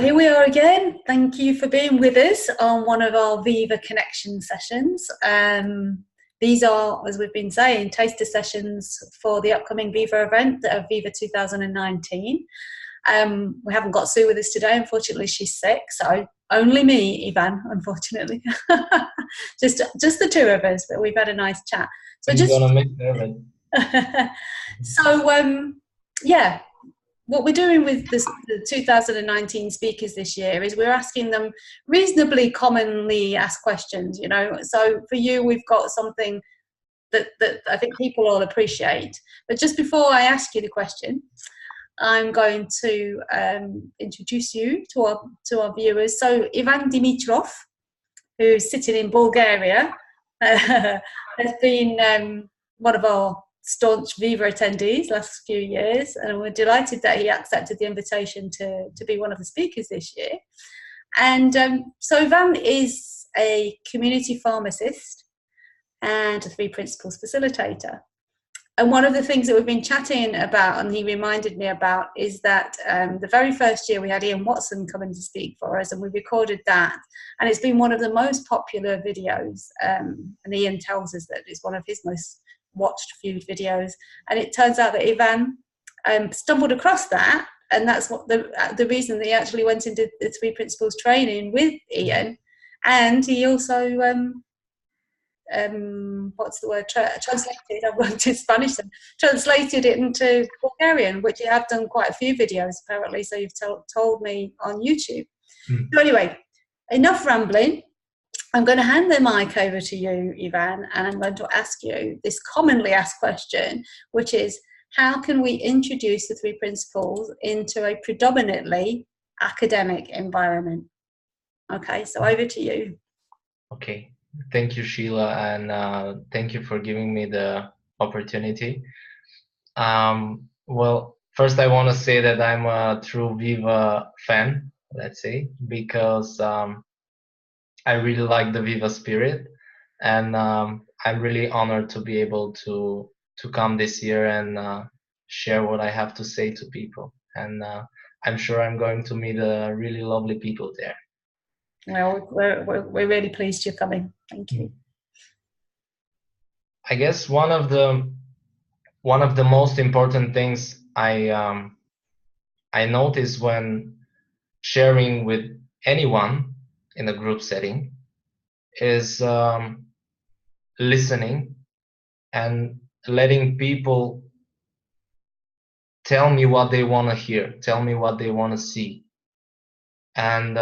Here we are again. Thank you for being with us on one of our Viva connection sessions. These are, as we've been saying, taster sessions for the upcoming Viva event, Viva 2019. We haven't got Sue with us today. Unfortunately, she's sick, so only me, Ivan, unfortunately. just the two of us, but we've had a nice chat. So I'm gonna make nervous. So, yeah. What we're doing with the 2019 speakers this year is we're asking them reasonably commonly asked questions, you know. So for you, we've got something that I think people all appreciate. But just before I ask you the question, I'm going to introduce you to our viewers. So Ivan Dimitrov, who's sitting in Bulgaria, has been one of our staunch Viva attendees last few years, and we're delighted that he accepted the invitation to be one of the speakers this year. And so Ivan is a community pharmacist and a 3 Principles facilitator. And one of the things that we've been chatting about, and he reminded me about, is that the very first year we had Ian Watson come in to speak for us, and we recorded that. And it's been one of the most popular videos. And Ian tells us that it's one of his most watched, viewed videos. And it turns out that Ivan stumbled across that. And that's what the reason that he actually went into the 3 Principles training with Ian. And he also... what's the word, translated, I've worked in Spanish, translated it into Bulgarian, which you have done quite a few videos apparently, so you've told me on YouTube. So anyway, enough rambling. I'm going to hand the mic over to you, Ivan, and I'm going to ask you this commonly asked question, which is, how can we introduce the 3 Principles into a predominantly academic environment? Okay, so over to you. Okay. Thank you, Sheila, and thank you for giving me the opportunity. Well, first I want to say that I'm a true Viva fan, let's say, because I really like the Viva spirit, and I'm really honored to be able to come this year and share what I have to say to people. And I'm sure I'm going to meet really lovely people there. Well, we're really pleased you're coming. Thank you. I guess one of the most important things I notice when sharing with anyone in a group setting is listening and letting people tell me what they want to hear, tell me what they want to see. And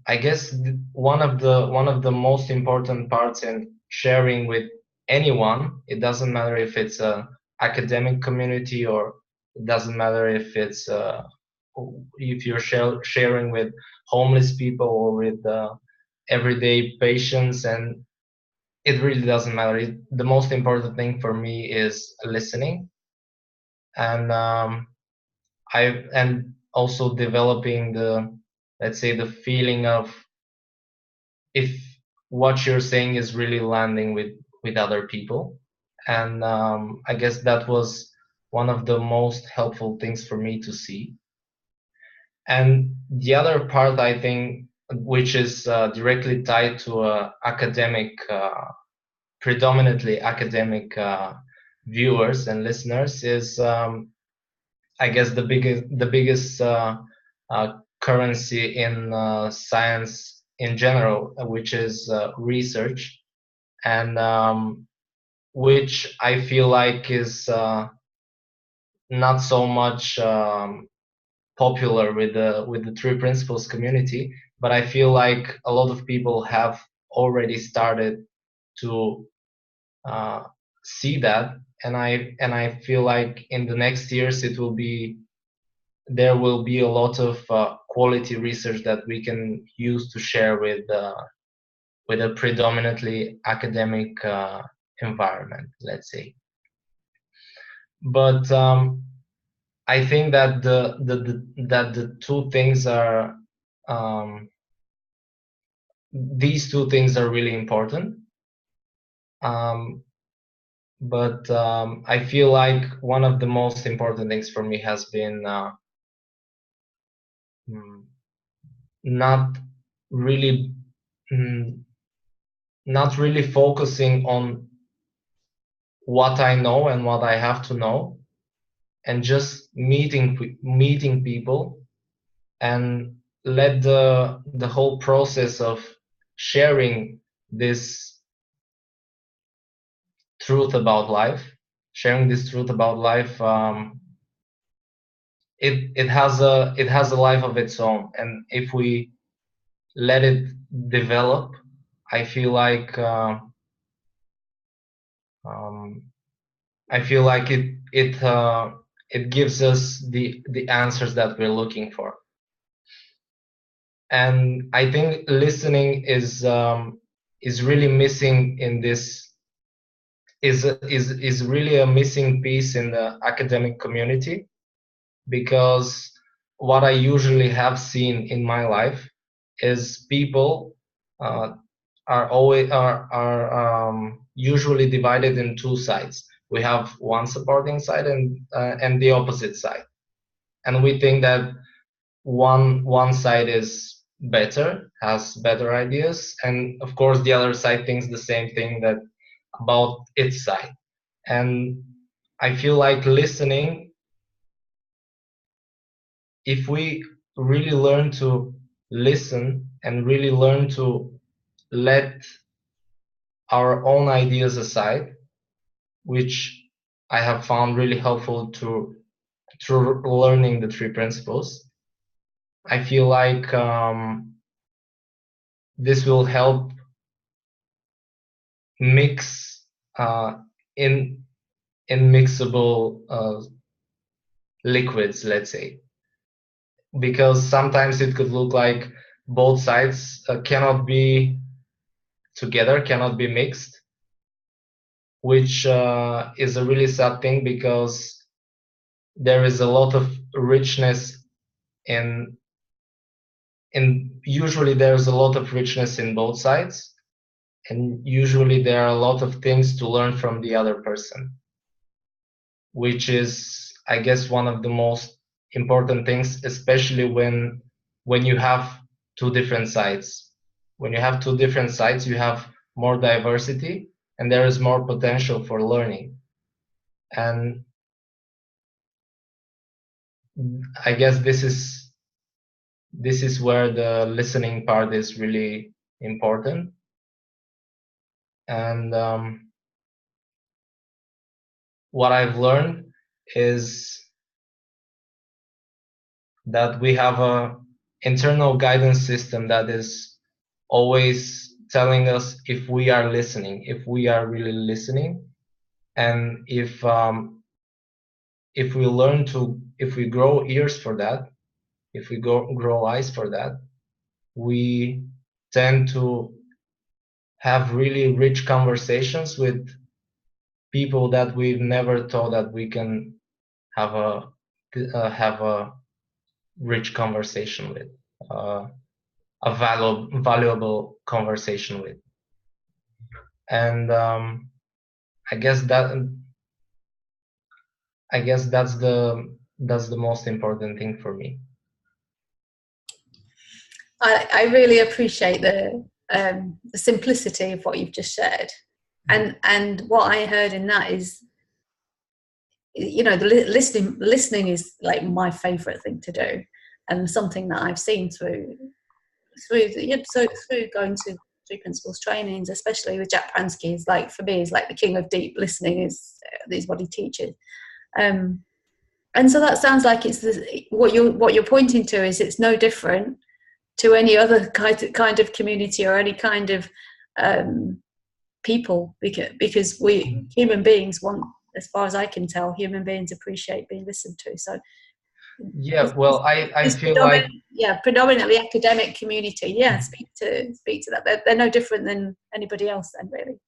I guess one of the most important parts in sharing with anyone, it doesn't matter if it's a academic community or it doesn't matter if it's if you're sharing with homeless people or with everyday patients, and it really doesn't matter. The most important thing for me is listening, and and also developing the, let's say, the feeling of if what you're saying is really landing with other people. And I guess that was one of the most helpful things for me to see. And the other part, I think, which is directly tied to academic, predominantly academic viewers and listeners, is I guess the biggest currency in science in general, which is research, and which I feel like is not so much popular with the 3 Principles community, but I feel like a lot of people have already started to see that, and I feel like in the next years there will be a lot of quality research that we can use to share with a predominantly academic environment, let's say. But I think that the two things are these two things are really important. But I feel like one of the most important things for me has been not really mm, not really focusing on what I know and what I have to know, and just meeting people, and let the whole process of sharing this truth about life, sharing this truth about life, it has a life of its own, and if we let it develop, I feel like um, I feel like it gives us the answers that we're looking for. And I think listening is really missing in this, is really a missing piece in the academic community, because what I usually have seen in my life is people uh, are usually divided in two sides. We have one supporting side and the opposite side, and we think that one side is better, has better ideas, and of course the other side thinks the same thing that about its side. And I feel like listening, if we really learn to listen and really learn to let our own ideas aside, which I have found really helpful through learning the three principles, I feel like this will help mix in mixable liquids, let's say, because sometimes it could look like both sides cannot be together, cannot be mixed, which is a really sad thing, because there is a lot of richness in usually there's a lot of richness in both sides, and usually there are a lot of things to learn from the other person, which is, I guess, one of the most important things, especially when you have two different sides. When you have two different sides, you have more diversity, and there is more potential for learning. And I guess this is where the listening part is really important. And what I've learned is that we have a internal guidance system that is always telling us if we are listening, if we are really listening, and if we learn to, if we grow ears for that, if we grow eyes for that, we tend to have really rich conversations with people that we've never thought that we can have a rich conversation with, a valuable conversation with. And I guess that's the most important thing for me. I really appreciate the simplicity of what you've just shared, and what I heard in that is, you know, the listening is like my favorite thing to do, and something that I've seen through going to three principles trainings, especially with Jack Pransky, is like, for me, is like the king of deep listening, is what he teaches. And so that sounds like it's what you're pointing to is it's no different to any other kind of community or any kind of people, because we human beings want, as far as I can tell, human beings appreciate being listened to. So yeah, well, I feel like predominantly academic community, speak to that. They're no different than anybody else then, really.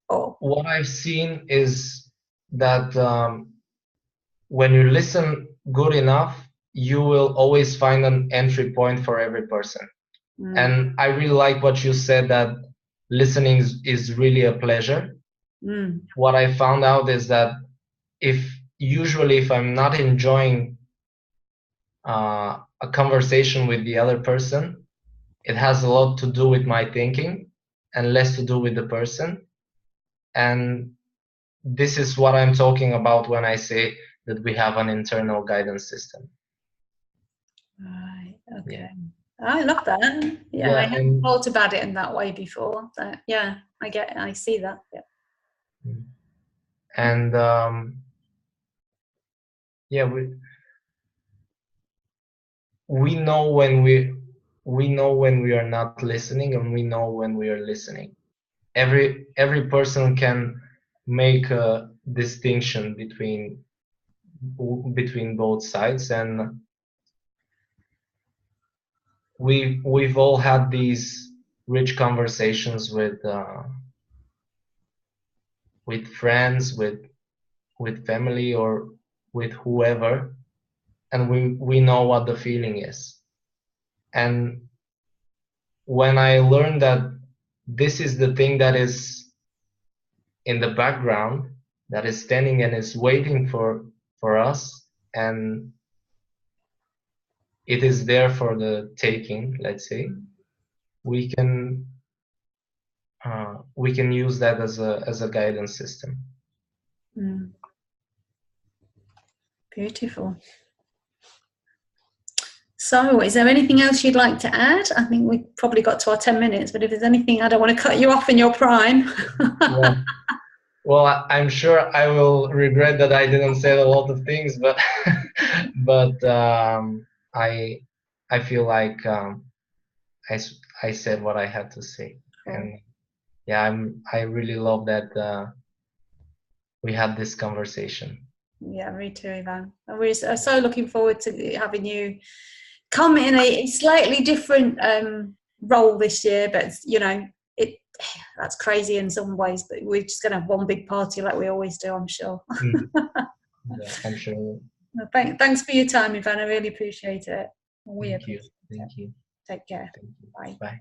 Or what I've seen is that when you listen good enough, you will always find an entry point for every person. And I really like what you said, that listening is really a pleasure. What I found out is that if I'm not enjoying a conversation with the other person, it has a lot to do with my thinking and less to do with the person. And this is what I'm talking about when I say that we have an internal guidance system. Right. Okay. Yeah. I love that. Yeah, Yeah, I hadn't thought about it in that way before. But yeah, I see that. Yeah. and yeah, we know when we are not listening, and we know when we are listening. Every person can make a distinction between both sides, and we've all had these rich conversations with friends, with family, or with whoever, and we know what the feeling is. And when I learned that this is the thing that is in the background, that is standing and is waiting for us, and it is there for the taking, let's say, we can use that as a guidance system. Mm. Beautiful. So, is there anything else you'd like to add? I think we've probably got to our 10 minutes, but if there's anything, I don't want to cut you off in your prime. Yeah. Well, I'm sure I will regret that I didn't say a lot of things, but I feel like I said what I had to say. Cool. And yeah, I really love that we had this conversation. Yeah, me too, Ivan. We're so looking forward to having you come in a slightly different role this year, but you know, that's crazy in some ways, but we're just going to have one big party like we always do, I'm sure. Yeah, I'm sure. Thanks for your time, Ivan. I really appreciate it. Thank you. Thank you. Take care. Thank you. Bye. Bye.